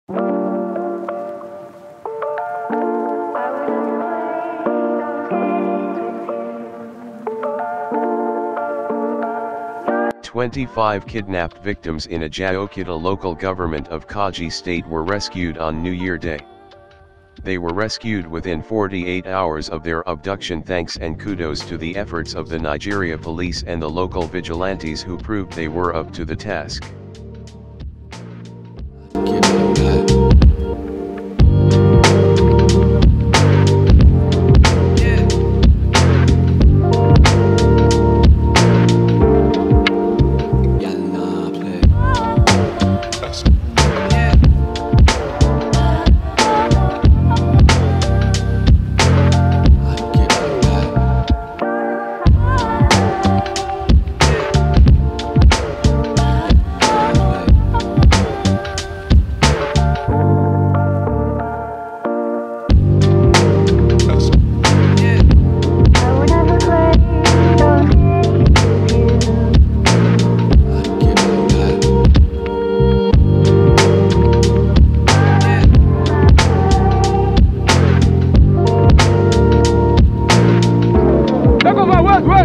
"25 kidnapped victims in Ajaokuta local government of Kogi state were rescued on New Year Day. They were rescued within 48 hours of their abduction, thanks and kudos to the efforts of the Nigeria police and the local vigilantes who proved they were up to the task.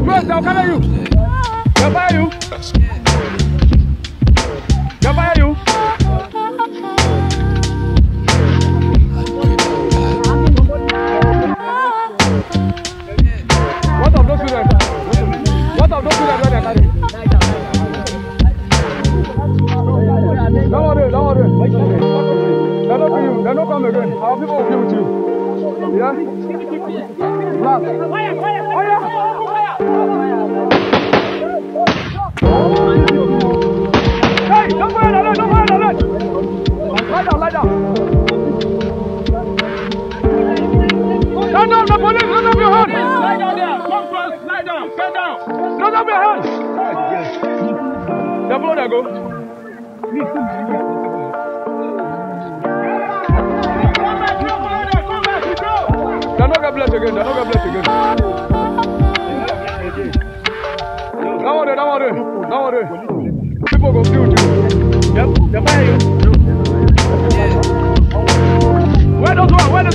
Wait, I'll cover you. Cover you. Cover you. What of those students? What of those students when they carry? Don't worry. They're not for you. They're not coming again. Our people will be with you. Yeah? Last. Hey, don't worry, Lie down. Stand down, the police, raise up your hands. Lie down there. Come first, lie down, stand down. Raise up your hands. The blood they go. They're not get blessed again. Don't worry. People go through you. Yep, they're buying you. Where does one? Where does?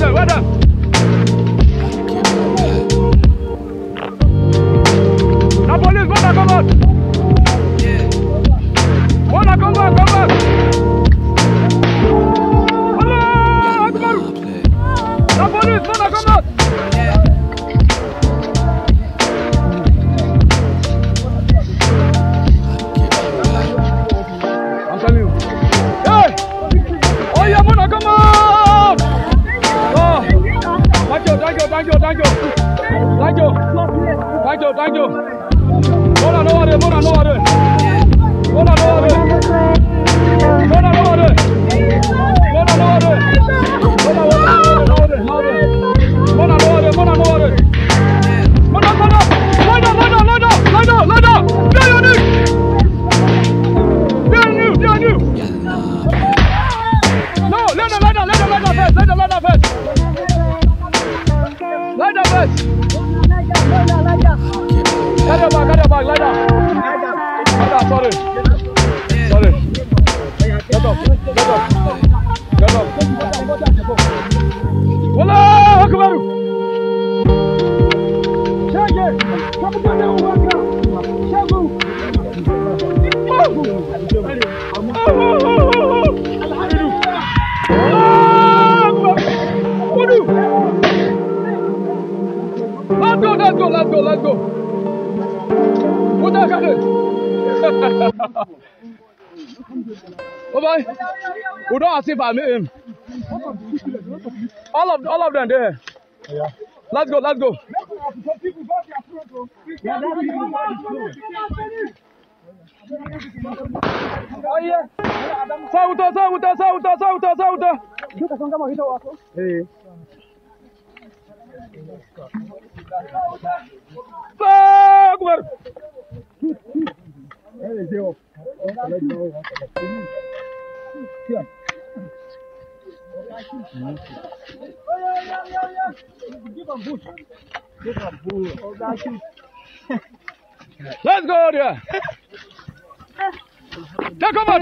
The police, wanna come out? Wanna come back? Allah Akbar! The police, wanna come out? I'm telling you. Hey! Oh, yeah, wanna come out? Oh, thank you. Mona, no worry. Lie down. Behind you. No, let them first. Lie down first. Get your back, lie down. Sorry. Get up. Allah Akbar. Let's go. Put that gun in. Bye. We don't ask if I meet him. All of them there. Yeah. Let's go. Oh yeah. Sauta. Hey. Akbar. Let's go there. Take over.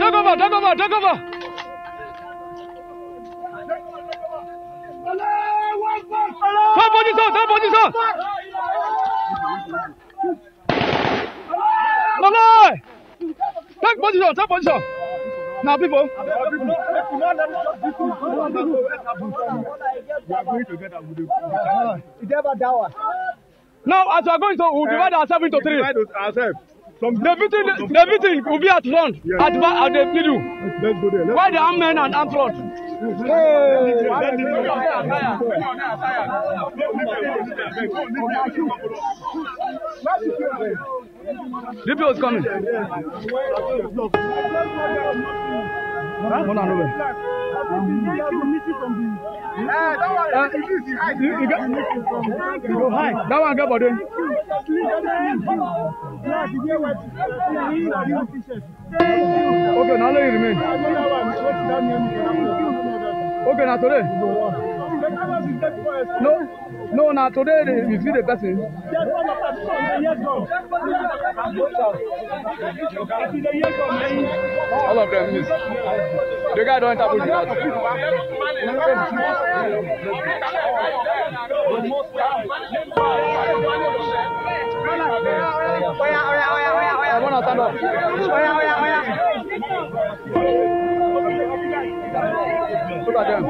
on! Malay! Take position, take position. Now, people. Now, as we are going to, we'll divide ourselves into three. The victim will be at front, at the middle. Let's go there. Why the armed men and armed front? DPO is coming. That one get body. Okay, now let it remain. Okay, now today. No, now today you see the person. All of them, miss. The guy don't enter with that. I want to stand up. Look at them.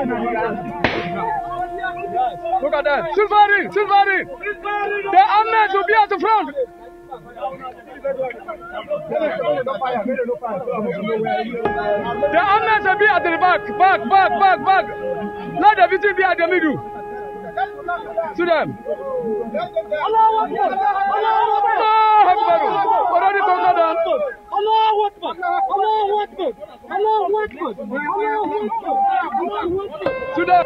Look at them. Still firing. Still firing. The armed will be at the front. The armed will be at the back. Back. Let the victim be at the middle. To them. Already conquered them. To them.